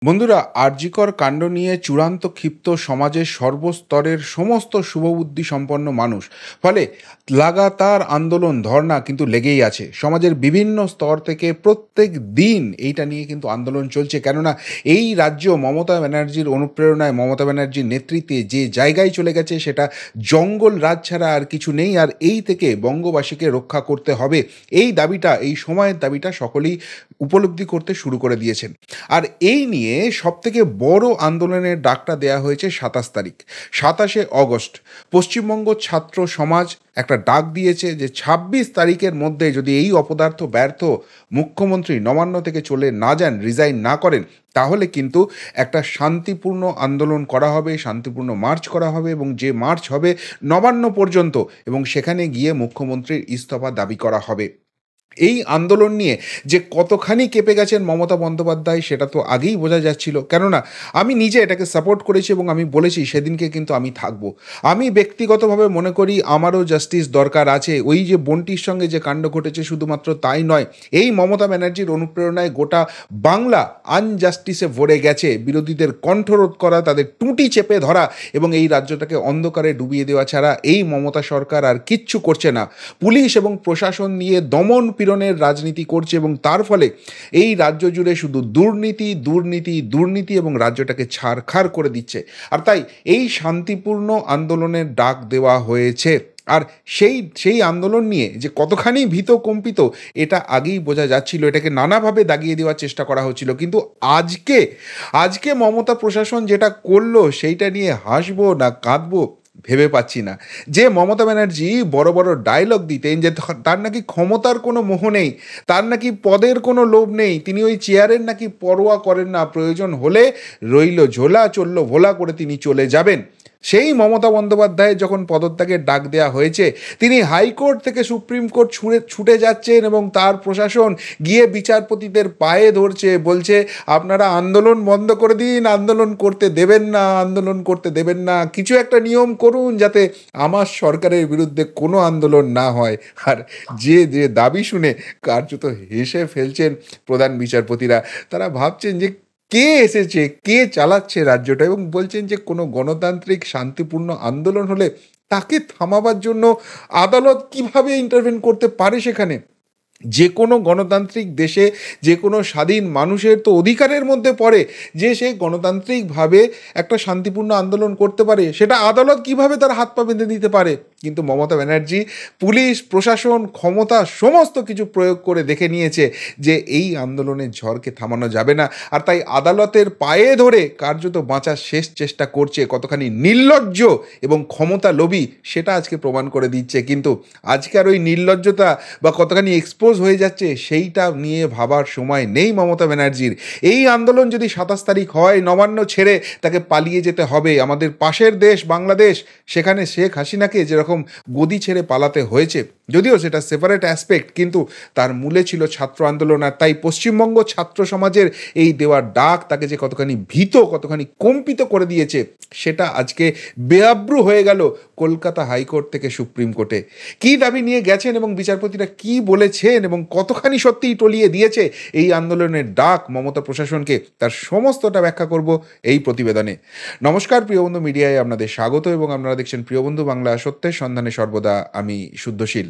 বন্ধুরা, আরজিকর কাণ্ড নিয়ে চূড়ান্ত ক্ষিপ্ত সমাজের সর্বস্তরের সমস্ত শুভবুদ্ধি সম্পন্ন মানুষ। ফলে লাগাতার আন্দোলন ধর্ণা কিন্তু লেগেই আছে সমাজের বিভিন্ন স্তর থেকে। প্রত্যেক দিন এইটা নিয়ে কিন্তু আন্দোলন চলছে, কেননা এই রাজ্য মমতা ব্যানার্জির অনুপ্রেরণায়, মমতা ব্যানার্জির নেতৃত্বে যে জায়গায় চলে গেছে সেটা জঙ্গল রাজ ছাড়া আর কিছু নেই। আর এই থেকে বঙ্গবাসীকে রক্ষা করতে হবে, এই দাবিটা, এই সময়ের দাবিটা সকলেই উপলব্ধি করতে শুরু করে দিয়েছেন। আর এই নিয়ে সবথেকে বড় আন্দোলনের ডাকটা দেয়া হয়েছে ২৭ তারিখ, ২৭শে আগস্ট। পশ্চিমবঙ্গ ছাত্র সমাজ একটা ডাক দিয়েছে যে ২৬ তারিখের মধ্যে যদি এই অপদার্থ ব্যর্থ মুখ্যমন্ত্রী নবান্ন থেকে চলে না যান, রিজাইন না করেন, তাহলে কিন্তু একটা শান্তিপূর্ণ আন্দোলন করা হবে, শান্তিপূর্ণ মার্চ করা হবে, এবং যে মার্চ হবে নবান্ন পর্যন্ত, এবং সেখানে গিয়ে মুখ্যমন্ত্রীর ইস্তফা দাবি করা হবে। এই আন্দোলন নিয়ে যে কতখানি কেঁপে গেছেন মমতা বন্দ্যোপাধ্যায় সেটা তো আগেই বোঝা যাচ্ছিল, কেননা আমি নিজে এটাকে সাপোর্ট করেছি এবং আমি বলেছি সেদিনকে কিন্তু আমি থাকবো। আমি ব্যক্তিগতভাবে মনে করি আমারও জাস্টিস দরকার আছে। ওই যে বোনটির সঙ্গে যে কাণ্ড ঘটেছে, শুধুমাত্র তাই নয়, এই মমতা ব্যানার্জির অনুপ্রেরণায় গোটা বাংলা আনজাস্টিসে ভরে গেছে। বিরোধীদের কণ্ঠরোধ করা, তাদের টুঁটি চেপে ধরা এবং এই রাজ্যটাকে অন্ধকারে ডুবিয়ে দেওয়া ছাড়া এই মমতা সরকার আর কিচ্ছু করছে না। পুলিশ এবং প্রশাসন নিয়ে দমন পীড়নের রাজনীতি করছে, এবং তার ফলে এই রাজ্য জুড়ে শুধু দুর্নীতি, দুর্নীতি, দুর্নীতি, এবং রাজ্যটাকে ছারখার করে দিচ্ছে। আর তাই এই শান্তিপূর্ণ আন্দোলনের ডাক দেওয়া হয়েছে। আর সেই আন্দোলন নিয়ে যে কতখানি ভীত কম্পিত এটা আগেই বোঝা যাচ্ছিল, এটাকে নানাভাবে দাগিয়ে দেওয়ার চেষ্টা করা হচ্ছিল। কিন্তু আজকে আজকে মমতা প্রশাসন যেটা করলো সেইটা নিয়ে হাসবো না কাঁদবো ভেবে পাচ্ছি না। যে মমতা ব্যানার্জি বড় বড় ডায়লগ দিতেন যে তার নাকি ক্ষমতার কোনো মোহ নেই, তার নাকি পদের কোনো লোভ নেই, তিনি ওই চেয়ারের নাকি পরোয়া করেন না, প্রয়োজন হলে রইল ঝোলা চলল ভোলা করে তিনি চলে যাবেন, সেই মমতা বন্দ্যোপাধ্যায়ের যখন পদত্যাগের ডাক দেওয়া হয়েছে, তিনি হাইকোর্ট থেকে সুপ্রিম কোর্ট ছুটে যাচ্ছেন, এবং তার প্রশাসন গিয়ে বিচারপতিদের পায়ে ধরছে, বলছে আপনারা আন্দোলন বন্ধ করে দিন, আন্দোলন করতে দেবেন না, আন্দোলন করতে দেবেন না, কিছু একটা নিয়ম করুন যাতে আমার সরকারের বিরুদ্ধে কোনো আন্দোলন না হয়। আর যে যে দাবি শুনে কার্যত হেসে ফেলছেন প্রধান বিচারপতিরা। তারা ভাবছেন যে কে এসেছে, কে চালাচ্ছে রাজ্যটা, এবং বলছেন যে কোনো গণতান্ত্রিক শান্তিপূর্ণ আন্দোলন হলে তাকে থামাবার জন্য আদালত কিভাবে ইন্টারভেন করতে পারে সেখানে। যে কোনো গণতান্ত্রিক দেশে যে কোনো স্বাধীন মানুষের তো অধিকারের মধ্যে পড়ে যে সে গণতান্ত্রিকভাবে একটা শান্তিপূর্ণ আন্দোলন করতে পারে, সেটা আদালত কিভাবে তার হাত পা বেঁধে দিতে পারে। কিন্তু মমতা ব্যানার্জি পুলিশ প্রশাসন ক্ষমতা সমস্ত কিছু প্রয়োগ করে দেখে নিয়েছে যে এই আন্দোলনের ঝড়কে থামানো যাবে না। আর তাই আদালতের পায়ে ধরে কার্যত বাঁচার শেষ চেষ্টা করছে। কতখানি নির্লজ্জ এবং ক্ষমতা লোভী সেটা আজকে প্রমাণ করে দিচ্ছে। কিন্তু আজকে আর ওই নির্লজ্জতা বা কতখানি এক্সপোজ হয়ে যাচ্ছে সেইটা নিয়ে ভাবার সময় নেই মমতা ব্যানার্জির। এই আন্দোলন যদি ২৭ তারিখ হয়, নবান্ন ছেড়ে তাকে পালিয়ে যেতে হবে। আমাদের পাশের দেশ বাংলাদেশ, সেখানে শেখ হাসিনাকে যেরকম গদি ছেড়ে পালাতে হয়েছে, যদিও সেটা সেপারেট অ্যাসপেক্ট, কিন্তু তার মূলে ছিল ছাত্র আন্দোলন। আর তাই পশ্চিমবঙ্গ ছাত্র সমাজের এই দেওয়ার ডাক তাকে যে কতখানি ভীত, কতখানি কম্পিত করে দিয়েছে, সেটা আজকে বেআব্রু হয়ে গেল কলকাতা হাইকোর্ট থেকে সুপ্রিম কোর্টে। কী দাবি নিয়ে গেছেন এবং বিচারপতিরা কি বলেছেন এবং কতখানি সত্যিই টলিয়ে দিয়েছে এই আন্দোলনের ডাক মমতা প্রশাসনকে, তার সমস্তটা ব্যাখ্যা করব এই প্রতিবেদনে। নমস্কার প্রিয়বন্ধু মিডিয়ায় আপনাদের স্বাগত, এবং আপনারা দেখছেন প্রিয়বন্ধু বাংলা, সত্যের সন্ধানে সর্বদা আমি শুদ্ধশীল।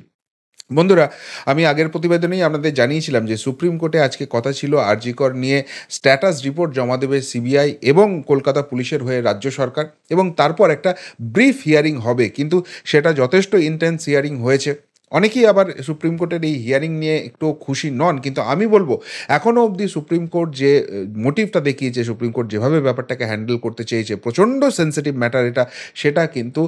বন্ধুরা, আমি আগের প্রতিবেদনেই আপনাদের জানিয়েছিলাম যে সুপ্রিম কোর্টে আজকে কথা ছিল আরজিকর নিয়ে স্ট্যাটাস রিপোর্ট জমা দেবে সিবিআই এবং কলকাতা পুলিশের হয়ে রাজ্য সরকার, এবং তারপর একটা ব্রিফ হিয়ারিং হবে। কিন্তু সেটা যথেষ্ট ইন্টেন্স হিয়ারিং হয়েছে। অনেকেই আবার সুপ্রিম কোর্টের এই হিয়ারিং নিয়ে একটু খুশি নন, কিন্তু আমি বলবো এখনও অবধি সুপ্রিম কোর্ট যে মোটিভটা দেখিয়েছে, সুপ্রিম কোর্ট যেভাবে ব্যাপারটাকে হ্যান্ডেল করতে চেয়েছে, প্রচণ্ড সেন্সিটিভ ম্যাটার এটা, সেটা কিন্তু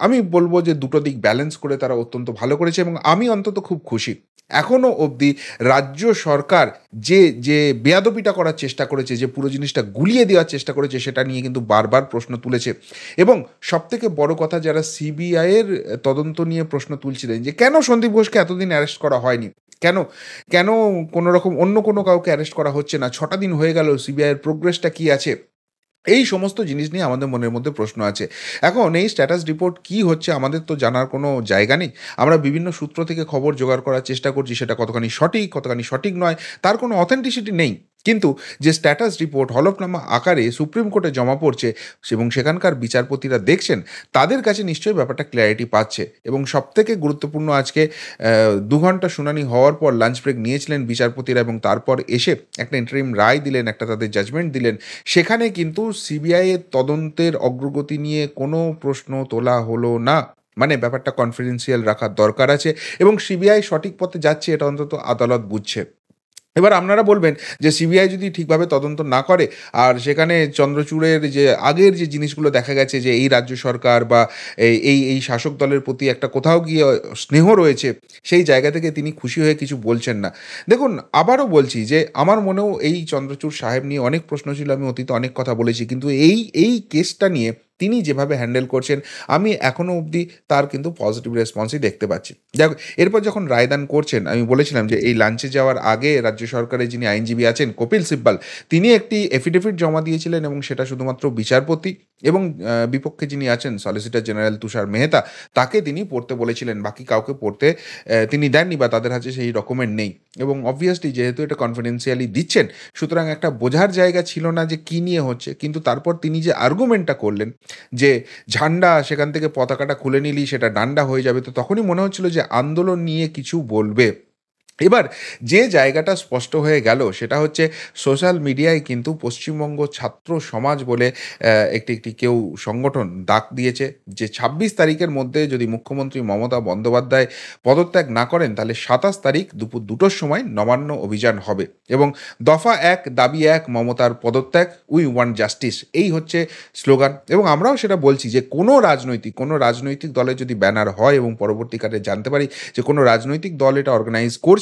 আমি বলবো যে দুটো দিক ব্যালেন্স করে তারা অত্যন্ত ভালো করেছে, এবং আমি অন্তত খুব খুশি। এখনও অবধি রাজ্য সরকার যে যে বেয়াদবিটা করার চেষ্টা করেছে, যে পুরো জিনিসটা গুলিয়ে দেওয়ার চেষ্টা করেছে, সেটা নিয়ে কিন্তু বারবার প্রশ্ন তুলেছে। এবং সবথেকে বড় কথা, যারা সিবিআইয়ের তদন্ত নিয়ে প্রশ্ন তুলছিলেন যে কেন সন্দীপ ঘোষকে এতদিন অ্যারেস্ট করা হয়নি, কেন কেন কোনো রকম অন্য কোনো কাউকে অ্যারেস্ট করা হচ্ছে না, ৬টা দিন হয়ে গেল, সিবিআইয়ের প্রোগ্রেসটা কী আছে, এই সমস্ত জিনিস নিয়ে আমাদের মনের মধ্যে প্রশ্ন আছে। এখন এই স্ট্যাটাস রিপোর্ট কি হচ্ছে আমাদের তো জানার কোনো জায়গা নেই। আমরা বিভিন্ন সূত্র থেকে খবর জোগাড় করার চেষ্টা করছি, সেটা কতখানি সঠিক কতখানি সঠিক নয় তার কোনো অথেন্টিসিটি নেই। কিন্তু যে স্ট্যাটাস রিপোর্ট হলফনামা আকারে সুপ্রিম কোর্টে জমা পড়ছে এবং সেখানকার বিচারপতিরা দেখছেন, তাদের কাছে নিশ্চয়ই ব্যাপারটা ক্ল্যারিটি পাচ্ছে। এবং সবথেকে গুরুত্বপূর্ণ, আজকে ২ ঘন্টা শুনানি হওয়ার পর লাঞ্চ ব্রেক নিয়েছিলেন বিচারপতিরা এবং তারপর এসে একটা ইন্টারিম রায় দিলেন, একটা তাদের জাজমেন্ট দিলেন। সেখানে কিন্তু সিবিআই এর তদন্তের অগ্রগতি নিয়ে কোনো প্রশ্ন তোলা হলো না। মানে ব্যাপারটা কনফিডেন্সিয়াল রাখার দরকার আছে এবং সিবিআই সঠিক পথে যাচ্ছে এটা অন্তত আদালত বুঝছে। এবার আপনারা বলবেন যে সিবিআই যদি ঠিকভাবে তদন্ত না করে আর সেখানে চন্দ্রচূড়ের যে আগের যে জিনিসগুলো দেখা গেছে যে এই রাজ্য সরকার বা এই শাসক দলের প্রতি একটা কোথাও গিয়ে স্নেহ রয়েছে, সেই জায়গা থেকে তিনি খুশি হয়ে কিছু বলছেন না। দেখুন, আবারও বলছি যে আমার মনেও এই চন্দ্রচূড় সাহেব নিয়ে অনেক প্রশ্ন ছিল, আমি অতীতে অনেক কথা বলেছি, কিন্তু এই কেসটা নিয়ে তিনি যেভাবে হ্যান্ডেল করছেন আমি এখনও অবধি তার কিন্তু পজিটিভ রেসপন্সই দেখতে পাচ্ছি। যাক, এরপর যখন রায়দান করছেন, আমি বলেছিলাম যে এই লাঞ্চে যাওয়ার আগে রাজ্য সরকারের যিনি আইনজীবী আছেন কপিল সিব্বাল, তিনি একটি এফিডেভিট জমা দিয়েছিলেন এবং সেটা শুধুমাত্র বিচারপতি এবং বিপক্ষে যিনি আছেন সলিসিটর জেনারেল তুষার মেহতা, তাকে তিনি পড়তে বলেছিলেন, বাকি কাউকে পড়তে তিনি দেননি বা তাদের হাতে সেই ডকুমেন্ট নেই। এবং অবভিয়াসলি যেহেতু এটা কনফিডেন্সিয়ালি দিচ্ছেন, সুতরাং একটা বোঝার জায়গা ছিল না যে কী নিয়ে হচ্ছে। কিন্তু তারপর তিনি যে আর্গুমেন্টটা করলেন যে ঝান্ডা সেখান থেকে পতাকাটা খুলে নিলেই সেটা ডান্ডা হয়ে যাবে, তো তখনই মনে হচ্ছিল যে আন্দোলন নিয়ে কিছু বলবে। এবার যে জায়গাটা স্পষ্ট হয়ে গেল সেটা হচ্ছে সোশ্যাল মিডিয়ায় কিন্তু পশ্চিমবঙ্গ ছাত্র সমাজ বলে একটি কেউ সংগঠন ডাক দিয়েছে যে ২৬ তারিখের মধ্যে যদি মুখ্যমন্ত্রী মমতা বন্দ্যোপাধ্যায় পদত্যাগ না করেন তাহলে ২৭ তারিখ দুপুর ২টোর সময় নবান্ন অভিযান হবে এবং দফা ১ দাবি ১ মমতার পদত্যাগ, উই ওয়ান্ট জাস্টিস, এই হচ্ছে স্লোগান। এবং আমরাও সেটা বলছি যে কোনো রাজনৈতিক দলের যদি ব্যানার হয় এবং পরবর্তীকালে জানতে পারি যে কোনো রাজনৈতিক দল এটা অর্গানাইজ করছে,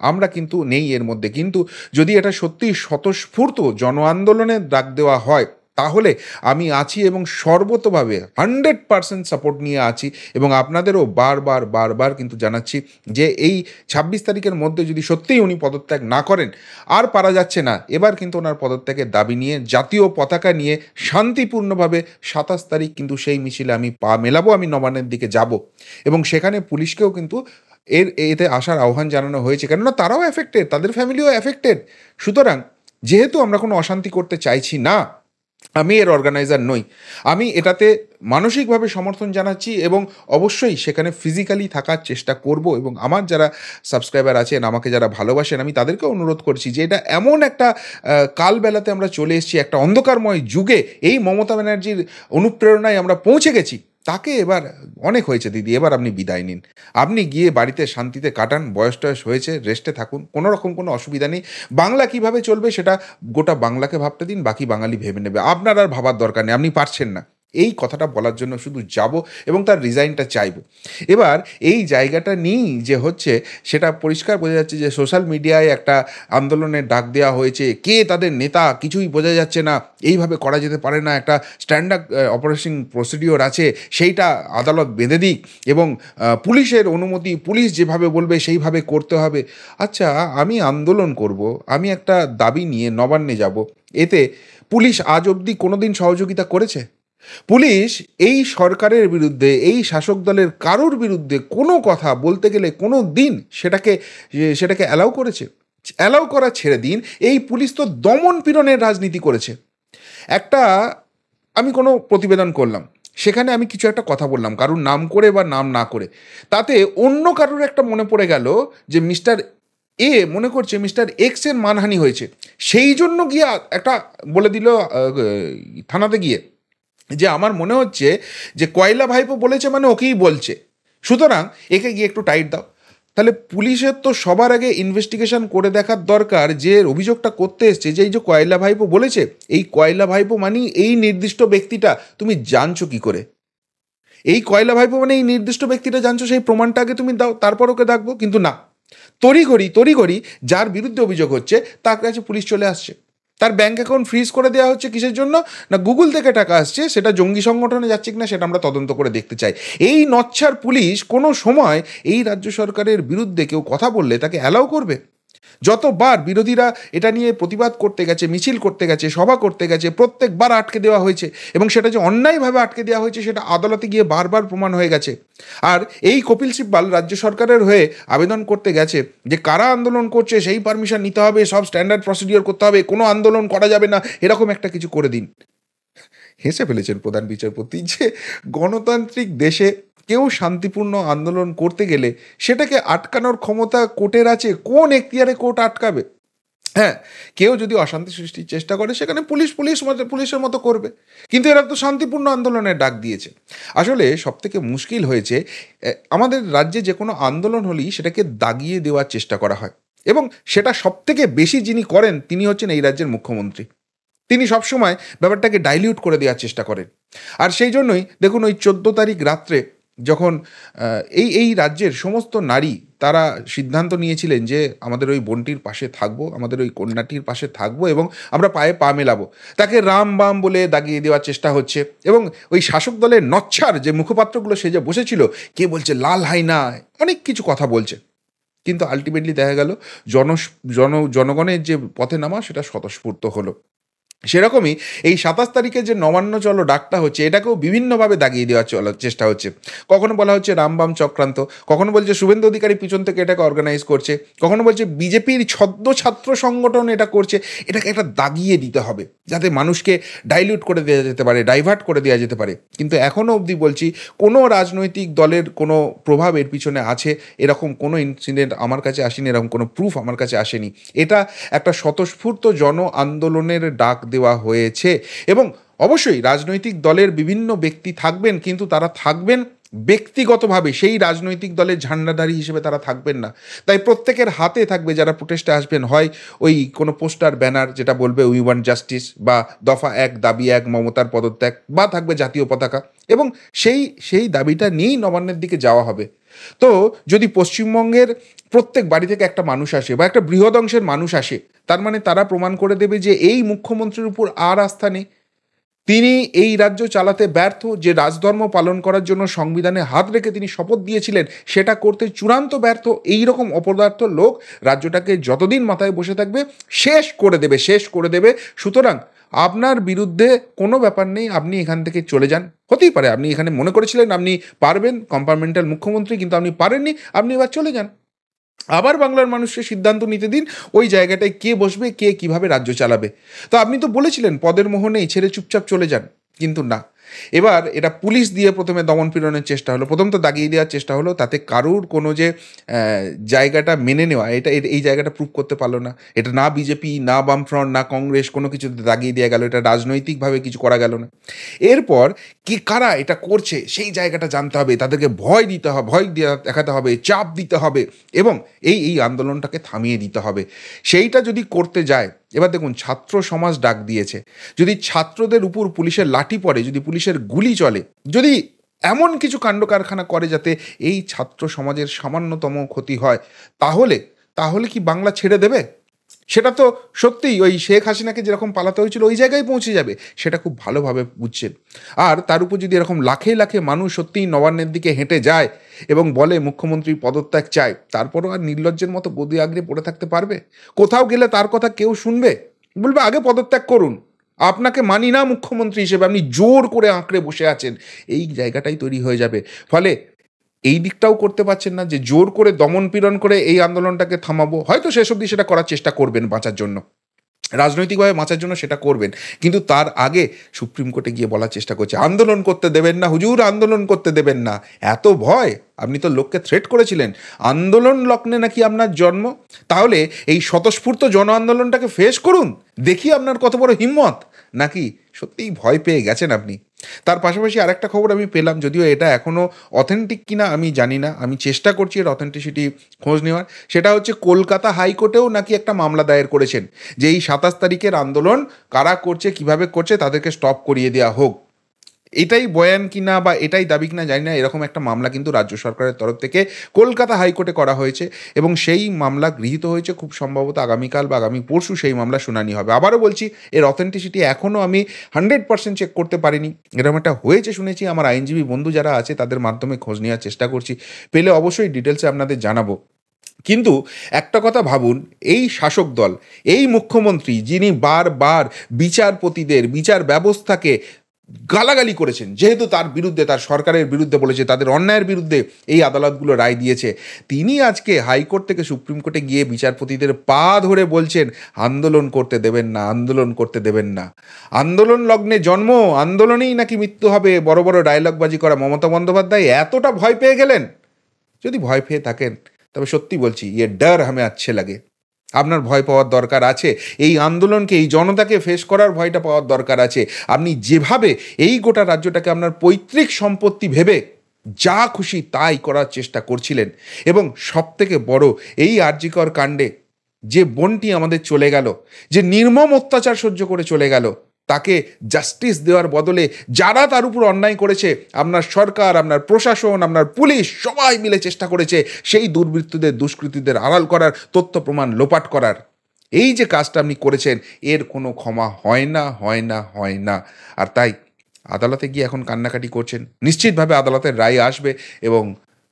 আমরা কিন্তু নেই এর মধ্যে, কিন্তু যদি এটা সত্যি স্বতঃস্ফূর্ত জন আন্দোলনের ডাক দেওয়া হয় তাহলে আমি আছি এবং সর্বতভাবে 100% সাপোর্ট নিয়ে আছি। এবং আপনাদেরও বারবার কিন্তু জানাচ্ছি যে এই ২৬ তারিখের মধ্যে যদি সত্যিই উনি পদত্যাগ না করেন, আর পারা যাচ্ছে না, এবার কিন্তু ওনার পদত্যাগের দাবি নিয়ে জাতীয় পতাকা নিয়ে শান্তিপূর্ণভাবে ২৭ তারিখ কিন্তু সেই মিছিলে আমি পা মেলাবো, আমি নবান্নের দিকে যাব এবং সেখানে পুলিশকেও কিন্তু এতে আসার আহ্বান জানানো হয়েছে, কেননা তারাও এফেক্টেড, তাদের ফ্যামিলিও এফেক্টেড। সুতরাং যেহেতু আমরা কোনো অশান্তি করতে চাইছি না, আমি এর অর্গানাইজার নই, আমি এটাতে মানসিকভাবে সমর্থন জানাচ্ছি এবং অবশ্যই সেখানে ফিজিক্যালি থাকার চেষ্টা করব। এবং আমার যারা সাবস্ক্রাইবার আছেন, আমাকে যারা ভালোবাসেন, আমি তাদেরকেও অনুরোধ করছি যে এটা এমন একটা কালবেলাতে আমরা চলে এসেছি, একটা অন্ধকারময় যুগে এই মমতা ব্যানার্জির অনুপ্রেরণায় আমরা পৌঁছে গেছি। তাকে এবার অনেক হয়েছে দিদি, এবার আপনি বিদায় নিন, আপনি গিয়ে বাড়িতে শান্তিতে কাটান, বয়স টয়স হয়েছে, রেস্টে থাকুন, কোনো রকম কোনো অসুবিধা নেই। বাংলা কিভাবে চলবে সেটা গোটা বাংলাকে ভাবতে দিন, বাকি বাঙালি ভেবে নেবে, আপনার আর ভাবার দরকার নেই, আপনি পারছেন না। এই কথাটা বলার জন্য শুধু যাব এবং তার রিজাইনটা চাইব। এবার এই জায়গাটা নিয়েই যে হচ্ছে সেটা পরিষ্কার বোঝা যাচ্ছে যে সোশ্যাল মিডিয়ায় একটা আন্দোলনের ডাক দেওয়া হয়েছে, কে তাদের নেতা কিছুই বোঝা যাচ্ছে না, এইভাবে করা যেতে পারে না, একটা স্ট্যান্ডার্ড অপারেশন প্রসিডিওর আছে, সেইটা আদালত বেঁধে দিক এবং পুলিশের অনুমতি, পুলিশ যেভাবে বলবে সেইভাবে করতে হবে। আচ্ছা, আমি আন্দোলন করব, আমি একটা দাবি নিয়ে নবান্নে যাব, এতে পুলিশ আজ অবধি কোনোদিন সহযোগিতা করেছে? পুলিশ এই সরকারের বিরুদ্ধে, এই শাসক দলের কারোর বিরুদ্ধে কোনো কথা বলতে গেলে কোনো দিন সেটাকে অ্যালাউ করেছে? অ্যালাউ করা ছেড়ে দিন, এই পুলিশ তো দমন পীড়নের রাজনীতি করেছে। একটা আমি কোনো প্রতিবেদন করলাম, সেখানে আমি কিছু একটা কথা বললাম কারুর নাম করে বা নাম না করে, তাতে অন্য কারুর একটা মনে পড়ে গেল যে মিস্টার এ মনে করছে মিস্টার এক্সের মানহানি হয়েছে, সেই জন্য গিয়ে একটা বলে দিল থানাতে গিয়ে যে আমার মনে হচ্ছে যে কয়লা ভাইপো বলেছে মানে ওকেই বলছে, সুতরাং একে গিয়ে একটু টাইট দাও। তাহলে পুলিশের তো সবার আগে ইনভেস্টিগেশন করে দেখার দরকার যে অভিযোগটা করতে এসছে যে এই যে কয়লা ভাইপো বলেছে, এই কয়লা ভাইপো মানে এই নির্দিষ্ট ব্যক্তিটা, তুমি জানছো কি করে? এই কয়লা ভাইপো মানে এই নির্দিষ্ট ব্যক্তিটা জানছো, সেই প্রমাণটা আগে তুমি দাও, তারপর ওকে ডাকবো। কিন্তু না, তড়িঘড়ি যার বিরুদ্ধে অভিযোগ হচ্ছে তার কাছে পুলিশ চলে আসছে, তার ব্যাঙ্ক অ্যাকাউন্ট ফ্রিজ করে দেওয়া হচ্ছে। কিসের জন্য? না গুগল থেকে টাকা আসছে, সেটা জঙ্গি সংগঠনে যাচ্ছে কিনা সেটা আমরা তদন্ত করে দেখতে চাই। এই নচ্ছার পুলিশ কোনো সময় এই রাজ্য সরকারের বিরুদ্ধে কেউ কথা বললে তাকে অ্যালাউ করবে? যতবার বিরোধীরা এটা নিয়ে প্রতিবাদ করতে গেছে, মিছিল করতে গেছে, সভা করতে গেছে, প্রত্যেকবার আটকে দেওয়া হয়েছে এবং সেটা যে অন্যায়ভাবে আটকে দেওয়া হয়েছে সেটা আদালতে গিয়ে বারবার প্রমাণ হয়ে গেছে। আর এই কপিল সিব্বাল রাজ্য সরকারের হয়ে আবেদন করতে গেছে যে কারা আন্দোলন করছে সেই পারমিশন নিতে হবে, সব স্ট্যান্ডার্ড প্রসিডিওর করতে হবে, কোনো আন্দোলন করা যাবে না, এরকম একটা কিছু করে দিন। হেসে ফেলেছেন প্রধান বিচারপতি যে গণতান্ত্রিক দেশে কেউ শান্তিপূর্ণ আন্দোলন করতে গেলে সেটাকে আটকানোর ক্ষমতা কোর্টের আছে, কোন এখতিয়ারে কোর্ট আটকাবে? হ্যাঁ, কেউ যদি অশান্তি সৃষ্টির চেষ্টা করে সেখানে পুলিশের মতো করবে, কিন্তু এরা তো শান্তিপূর্ণ আন্দোলনের ডাক দিয়েছে। আসলে সবথেকে মুশকিল হয়েছে আমাদের রাজ্যে যে কোনো আন্দোলন হলেই সেটাকে দাগিয়ে দেওয়ার চেষ্টা করা হয়, এবং সেটা সবথেকে বেশি যিনি করেন তিনি হচ্ছেন এই রাজ্যের মুখ্যমন্ত্রী। তিনি সবসময় ব্যাপারটাকে ডাইলিউট করে দেওয়ার চেষ্টা করেন। আর সেই জন্যই দেখুন ওই 14 তারিখ রাত্রে যখন এই রাজ্যের সমস্ত নারী তারা সিদ্ধান্ত নিয়েছিলেন যে আমাদের ওই বোনটির পাশে থাকবো, আমাদের ওই কন্যাটির পাশে থাকবো এবং আমরা পায়ে পা মেলাবো, তাকে রাম বাম বলে দাগিয়ে দেওয়ার চেষ্টা হচ্ছে। এবং ওই শাসক দলের নচ্ছার যে মুখপাত্রগুলো সে যে বসেছিল, কে বলছে লাল হাইনা, অনেক কিছু কথা বলছে, কিন্তু আলটিমেটলি দেখা গেল জনগণের যে পথে নামা সেটা স্বতঃস্ফূর্ত হলো। সেরকমই এই 27 তারিখে যে নবান্ন চলো ডাকটা হচ্ছে, এটাকেও বিভিন্নভাবে দাগিয়ে দেওয়ার চেষ্টা হচ্ছে। কখনো বলা হচ্ছে রামবাম চক্রান্ত, কখনো বলছে শুভেন্দু অধিকারী পিছন থেকে এটাকে অর্গানাইজ করছে, কখনো বলছে বিজেপির ছদ্ম ছাত্র সংগঠন এটা করছে। এটাকে একটা দাগিয়ে দিতে হবে যাতে মানুষকে ডাইলিউট করে দেওয়া যেতে পারে, ডাইভার্ট করে দেওয়া যেতে পারে। কিন্তু এখনও অবধি বলছি, কোনো রাজনৈতিক দলের কোনো প্রভাব এর পিছনে আছে এরকম কোনো ইনসিডেন্ট আমার কাছে আসেনি, এরকম কোনো প্রুফ আমার কাছে আসেনি। এটা একটা স্বতঃস্ফূর্ত জন আন্দোলনের ডাক দেওয়া হয়েছে। এবং অবশ্যই রাজনৈতিক দলের বিভিন্ন ব্যক্তি থাকবেন, কিন্তু তারা থাকবেন ব্যক্তিগতভাবে, সেই রাজনৈতিক দলের ঝান্ডাধারী হিসেবে তারা থাকবেন না। তাই প্রত্যেকের হাতে থাকবে, যারা প্রোটেস্টে আসবেন, হয় ওই কোনো পোস্টার ব্যানার যেটা বলবে উই ওয়ান্ট জাস্টিস, বা দফা 1 দাবি 1 মমতার পদত্যাগ, বা থাকবে জাতীয় পতাকা, এবং সেই দাবিটা নিয়েই নবান্নের দিকে যাওয়া হবে। তো যদি পশ্চিমবঙ্গের প্রত্যেক বাড়ি থেকে একটা মানুষ আসে বা একটা বৃহৎ অংশের মানুষ আসে, তার মানে তারা প্রমাণ করে দেবে যে এই মুখ্যমন্ত্রীর উপর আর আস্থা নেই, তিনি এই রাজ্য চালাতে ব্যর্থ, যে রাজধর্ম পালন করার জন্য সংবিধানে হাত রেখে তিনি শপথ দিয়েছিলেন সেটা করতে চূড়ান্ত ব্যর্থ। এই রকম অপদার্থ লোক রাজ্যটাকে যতদিন মাথায় বসে থাকবে শেষ করে দেবে। সুতরাং আপনার বিরুদ্ধে কোনো ব্যাপার নেই, আপনি এখান থেকে চলে যান। হতেই পারে আপনি এখানে মনে করেছিলেন আপনি পারবেন, কম্পার্টমেন্টাল মুখ্যমন্ত্রী, কিন্তু আপনি পারেননি, আপনি এবার চলে যান। আবার বাংলার মানুষকে সিদ্ধান্ত নিতে দিন ওই জায়গাটায় কে বসবে, কে কিভাবে রাজ্য চালাবে। তো আপনি তো বলেছিলেন পদের মোহনেই ছেড়ে চুপচাপ চলে যান, কিন্তু না, এবার এটা পুলিশ দিয়ে প্রথমে দমন পীড়নের চেষ্টা হলো, প্রথম তো দাগিয়ে দেওয়ার চেষ্টা হলো, তাতে কারুর কোনো যে জায়গাটা মেনে নেওয়া, এই জায়গাটা প্রুভ করতে পারলো না। এটা না বিজেপি, না বামফ্রন্ট, না কংগ্রেস, কোনো কিছু দাগিয়ে দেওয়া গেল, এটা রাজনৈতিকভাবে কিছু করা গেল না। এরপর কি কারা এটা করছে সেই জায়গাটা জানতে হবে, তাদেরকে ভয় দেখাতে হবে, চাপ দিতে হবে, এবং এই আন্দোলনটাকে থামিয়ে দিতে হবে। সেইটা যদি করতে যায়, এবার দেখুন ছাত্র সমাজ ডাক দিয়েছে, যদি ছাত্রদের উপর পুলিশের লাঠি পড়ে, যদি পুলিশের গুলি চলে, যদি এমন কিছু কাণ্ড কারখানা করে যাতে এই ছাত্র সমাজের সামান্যতম ক্ষতি হয়, তাহলে কি বাংলা ছেড়ে দেবে? সেটা তো সত্যিই ওই শেখ হাসিনাকে যেরকম পালাতে হয়েছিল ওই জায়গায় পৌঁছে যাবে, সেটা খুব ভালোভাবে বুঝছেন। আর তার উপর যদি এরকম লাখে লাখে মানুষ সত্যিই নবান্নের দিকে হেঁটে যায় এবং বলে মুখ্যমন্ত্রীর পদত্যাগ চায়, তারপরও আর নির্লজ্জের মতো গদি আগড়ে পড়ে থাকতে পারবে? কোথাও গেলে তার কথা কেউ শুনবে? বলবে আগে পদত্যাগ করুন, আপনাকে মানি না মুখ্যমন্ত্রী হিসেবে, আপনি জোর করে আঁকড়ে বসে আছেন, এই জায়গাটাই তৈরি হয়ে যাবে। ফলে এই দিকটাও করতে পারছেন না যে জোর করে দমন পীড়ন করে এই আন্দোলনটাকে থামাবো, হয়তো শেষ অবধি সেটা করার চেষ্টা করবেন বাঁচার জন্য, রাজনৈতিকভাবে বাঁচার জন্য সেটা করবেন, কিন্তু তার আগে সুপ্রিম কোর্টে গিয়ে বলার চেষ্টা করছে আন্দোলন করতে দেবেন না হুজুর, আন্দোলন করতে দেবেন না। এত ভয়, আপনি তো লোককে থ্রেট করেছিলেন, আন্দোলন লগ্নে নাকি আপনার জন্ম, তাহলে এই স্বতঃস্ফূর্ত জন আন্দোলনটাকে ফেস করুন, দেখি আপনার কত বড় হিম্মত, নাকি সত্যিই ভয় পেয়ে গেছেন আপনি। তার পাশাপাশি আরেকটা খবর আমি পেলাম, যদিও এটা এখনও অথেন্টিক কিনা আমি জানি না, আমি চেষ্টা করছি এর অথেন্টিসিটি খোঁজ নেওয়ার। সেটা হচ্ছে কলকাতা হাইকোর্টেও নাকি একটা মামলা দায়ের করেছেন যে এই 27 তারিখের আন্দোলন কারা করছে, কিভাবে করছে, তাদেরকে স্টপ করিয়ে দেওয়া হোক। এটাই বয়ান কিনা বা এটাই দাবি কিনা জানি না, এরকম একটা মামলা কিন্তু রাজ্য সরকারের তরফ থেকে কলকাতা হাইকোর্টে করা হয়েছে এবং সেই মামলা গৃহীত হয়েছে। খুব সম্ভবত আগামীকাল বা আগামী পরশু সেই মামলা শুনানি হবে। আবারও বলছি, এর অথেন্টিসিটি এখনও আমি 100% চেক করতে পারিনি, এরকম একটা হয়েছে শুনেছি। আমার আইনজীবী বন্ধু যারা আছে তাদের মাধ্যমে খোঁজ নেওয়ার চেষ্টা করছি, পেলে অবশ্যই ডিটেলসে আপনাদের জানাবো। কিন্তু একটা কথা ভাবুন, এই শাসক দল, এই মুখ্যমন্ত্রী যিনি বারবার বিচারপতিদের, বিচার ব্যবস্থাকে গালাগালি করেছেন, যেহেতু তার বিরুদ্ধে, তার সরকারের বিরুদ্ধে বলেছে, তাদের অন্যায়ের বিরুদ্ধে এই আদালতগুলো রায় দিয়েছে, তিনি আজকে হাইকোর্ট থেকে সুপ্রিম কোর্টে গিয়ে বিচারপতিদের পা ধরে বলছেন আন্দোলন করতে দেবেন না, আন্দোলন করতে দেবেন না। আন্দোলন লগ্নে জন্ম, আন্দোলনেই নাকি মৃত্যু হবে, বড় বড় ডায়লগবাজি করা মমতা বন্দ্যোপাধ্যায় এতটা ভয় পেয়ে গেলেন? যদি ভয় পেয়ে থাকেন তবে সত্যি বলছি, ইয়ে ডর হামে আচ্ছে লাগে। আপনার ভয় পাওয়ার দরকার আছে, এই আন্দোলনকে, এই জনতাকে ফেস করার ভয়টা পাওয়ার দরকার আছে। আপনি যেভাবে এই গোটা রাজ্যটাকে আপনার পৈতৃক সম্পত্তি ভেবে যা খুশি তাই করার চেষ্টা করছিলেন, এবং সবথেকে বড়, এই আরজিকর কাণ্ডে যে বোনটি আমাদের চলে গেল, যে নির্মম অত্যাচার সহ্য করে চলে গেল, তাকে জাস্টিস দেওয়ার বদলে যারা তার উপর অন্যায় করেছে, আপনার সরকার, আপনার প্রশাসন, আপনার পুলিশ সবাই মিলে চেষ্টা করেছে সেই দুর্বৃত্তদের, দুষ্কৃতীদের আড়াল করার, তথ্য প্রমাণ লোপাট করার। এই যে কাজটা আপনি করেছেন, এর কোনো ক্ষমা হয় না, হয় না, হয় না। আর তাই আদালতে গিয়ে এখন কান্নাকাটি করছেন। নিশ্চিতভাবে আদালতের রায় আসবে, এবং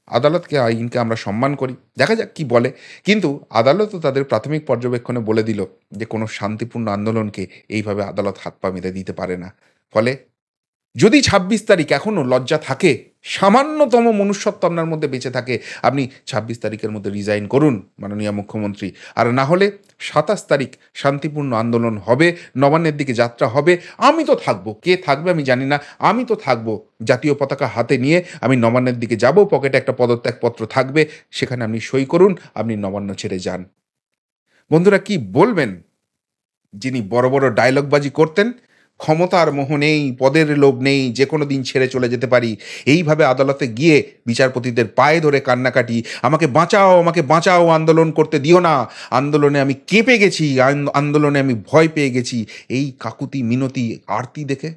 আদালতকে, আইনকে আমরা সম্মান করি, দেখা যাক কি বলে। কিন্তু আদালতও তাদের প্রাথমিক পর্যবেক্ষণে বলে দিল যে কোনো শান্তিপূর্ণ আন্দোলনকে এইভাবে আদালত হাত পা বেঁধে দিতে পারে না। ফলে যদি ২৬ তারিখ এখনও লজ্জা থাকে, সামান্যতম মনুষ্যত্ব আপনার মধ্যে বেঁচে থাকে, আপনি ২৬ তারিখের মধ্যে রিজাইন করুন মাননীয় মুখ্যমন্ত্রী। আর না হলে ২৭ তারিখ শান্তিপূর্ণ আন্দোলন হবে, নবান্নের দিকে যাত্রা হবে। আমি তো থাকবো, কে থাকবে আমি জানি না, আমি তো থাকবো। জাতীয় পতাকা হাতে নিয়ে আমি নবান্নের দিকে যাব, পকেটে একটা পদত্যাগপত্র থাকবে, সেখানে আপনি সই করুন, আপনি নবান্ন ছেড়ে যান। বন্ধুরা, কি বলবেন? যিনি বড় বড় ডায়লগবাজি করতেন, ক্ষমতার মোহ নেই, পদের লোভ নেই, যে কোনো দিন ছেড়ে চলে যেতে পারি, এইভাবে আদালতে গিয়ে বিচারপতিদের পায়ে ধরে কান্নাকাটি, আমাকে বাঁচাও, আমাকে বাঁচাও, আন্দোলন করতে দিও না, আন্দোলনে আমি কেঁপে গেছি, আন্দোলনে আমি ভয় পেয়ে গেছি, এই কাকুতি মিনতি আরতি দেখে?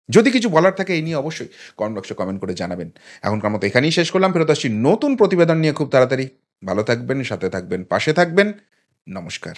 যদি কিছু বলার থাকে এই নিয়ে অবশ্যই কমেন্ট বক্সে কমেন্ট করে জানাবেন। এখনকার মতো এখানেই শেষ করলাম, ফেরত আসছি নতুন প্রতিবেদন নিয়ে খুব তাড়াতাড়ি। ভালো থাকবেন, সাথে থাকবেন, পাশে থাকবেন। নমস্কার।